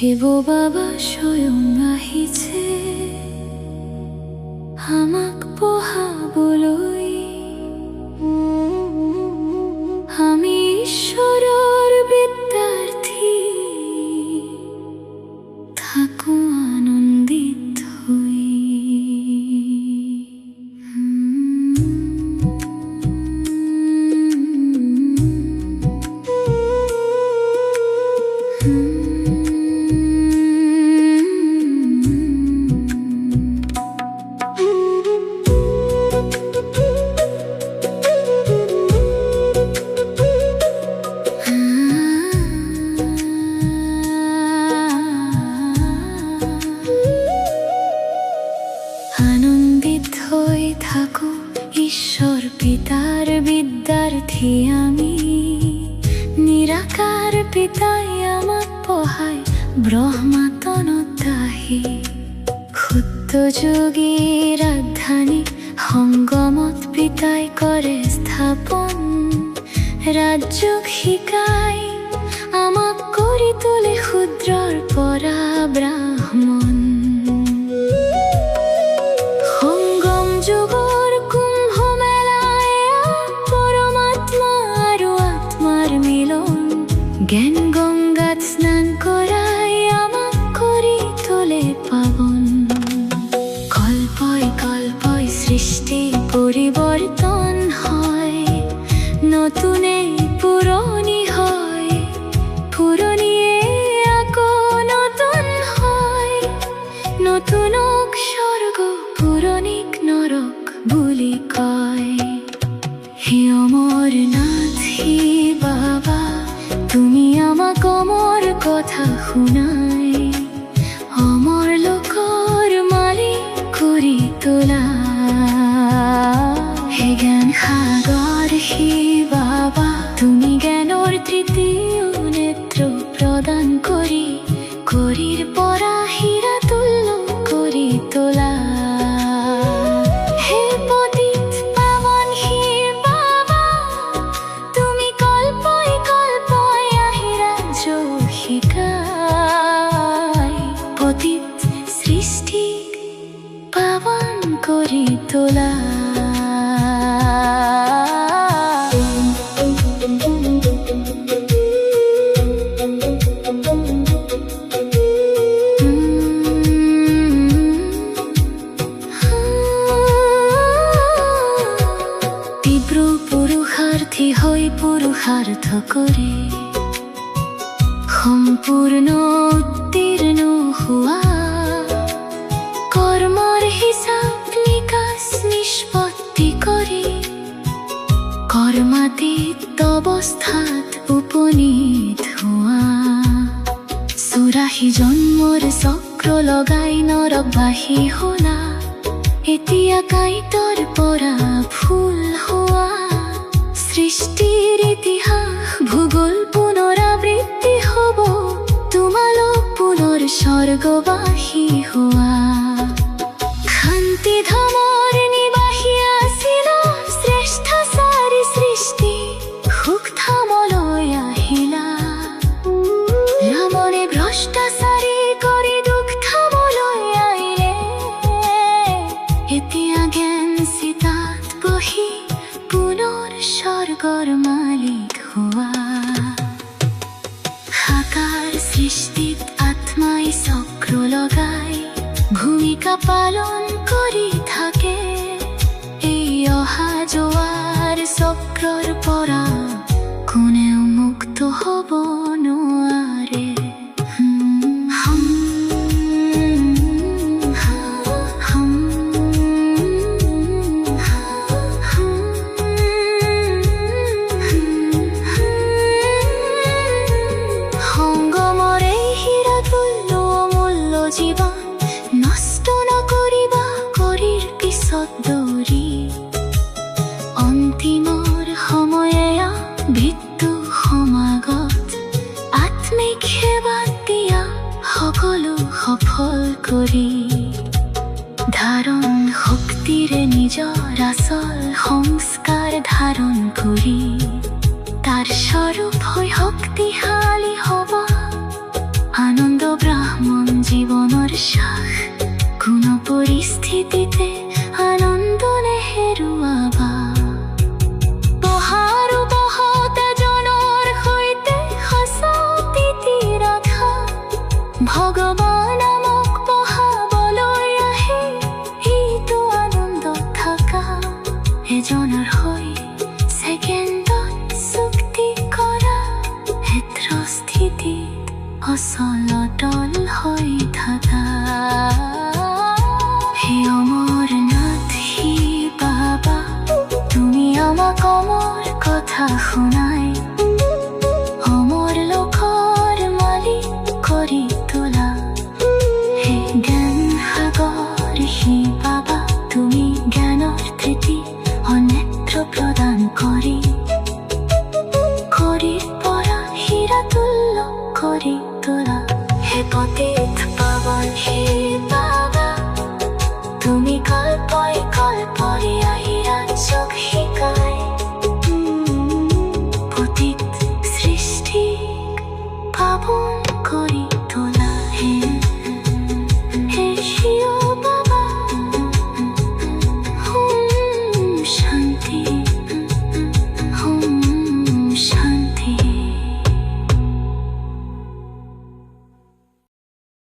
শিৱ বাবা স্বয়ং আহিছে আমাক পঢ়াবলৈ। আমি ঈশ্বৰৰ বিদ্যাৰ্থী, থাকো আনন্দিত হৈ। আনন্দিত হৈ থাকো ঈশ্বৰ পিতাৰ বিদ্যাৰ্থী আমি। নিৰাকাৰ পিতাই আমাক পঢ়াই ব্ৰহ্মাতনত আহি। শুদ্ধ যোগীৰ ৰাজধানী সংগমত পিতাই কৰে স্থাপন। ৰাজ্যক শিকাই আমাক কৰি তোলে শূদ্ৰৰ পৰা ব্ৰাহ্মণ। জ্ঞান গংগাত স্নান কৰাই আমাক কৰি তোলে পাৱন। কল্পই কল্পই সৃষ্টি পৰিৱৰ্তন হয়, নতুনেই পুৰণি হয়, পুৰণিয়ে আকৌ নতুন হয়। নতুনক স্বৰ্গ, পুৰণিক নৰক বুলি কয়। হে অমৰনাথ, হে বাবা, তুমি আমাক অমৰ কথা শুনাই অমৰ লোকৰ মালিক কৰি তোলা। হে জ্ঞান সাগৰ, হে বাবা, তুমি জ্ঞানৰ তৃতীয় নেত্ৰ প্ৰদান কৰি কৰিৰ পৰা হীৰা তুল্য কৰি তোলা। সৃষ্টি পাৱন কৰি তোলা। তীব্ৰ পুৰুষাৰ্থী হৈ পুৰুষাৰ্থ কৰে সম্পূৰ্ণ উত্তীৰ্ণ হোৱা। কৰ্মৰ হিচাপ নিকাচ নিষ্পত্তি কৰি কৰ্মাতীত অৱস্থাত উপনীত হোৱা। 84 জন্মৰ চক্ৰ লগাই নৰকবাসী হ'লা। এতিয়া কাঁইটৰ পৰা ফুল হোৱা। সৃষ্টিৰ ইতিহাস ভূগোল পুনৰাবৃত্তি হ'ব, তোমালোক পুনৰ স্বৰ্গবাসী হোৱা। শান্তি ধামৰ নিবাসী আছিল শ্ৰেষ্ঠ চাৰি সৃষ্টি, সুখ ধামলৈ আহিলা। ৰামনে ভ্ৰষ্টাচাৰী কৰি দুখ ধামলৈ আহিলে। এতিয়া জ্ঞান চিতাত বহি পুনৰ স্বৰ্গৰ মালিক হোৱা। সাকাৰ সৃষ্টিত আত্মাই চক্ৰ লগাই ভূমিকা পালন কৰি থাকে। এই অহা যোৱাৰ চক্ৰৰ পৰা কোনেও মুক্ত হ'ব নোৱাৰে। সংগমৰ এই হীৰা তুল্য অমূল্য জীৱন নষ্ট নকৰিবা কৰিৰ পিছত দৌৰি। অন্তিমৰ সময়ে মৃত্যু সমাগত আত্মিক সেৱাত দিয়া সকলো সফল কৰি। ধাৰণ শক্তিৰে নিজৰ আচল সংস্কাৰ ধাৰণ কৰি তাৰ স্বৰূপ হৈ শক্তিশালী হ'ব আনন্দ ব্ৰাহ্মণ জীৱনৰ শ্বাস কোনো পৰিস্থিতিতে আনন্দ নেহেৰুৱাবা বহাৰো বহতাজনৰ সৈতে সঁচা প্ৰীতি ৰাখা ভগৱান আমাক পঢ়াবলৈ আহে এইটো আনন্দ থাকা এজনৰ হৈ ছেকেণ্ডত চুক্তি কৰা ক্ষেত্ৰ স্থিতিত অচলতল হৈ থাকা হে অমৰনাথ শিৱ বাবা তুমি আমাক অমৰ কথা শুনাই অমৰ লোকৰ মালিক কৰি তোলা হে জ্ঞান সাগৰ শিৱ বাবা তুমি জ্ঞানৰ তৃতি অনেত্ৰ প্ৰদান কৰি খৰিৰ পৰা হীৰা তুল্য কৰি তোলা হে পতিত পাৱন শিৱ বাবা তুমি কল্পই কল্পৰে আহি ৰাজ্যক শিকাই পতিত সৃষ্টিক পাৱন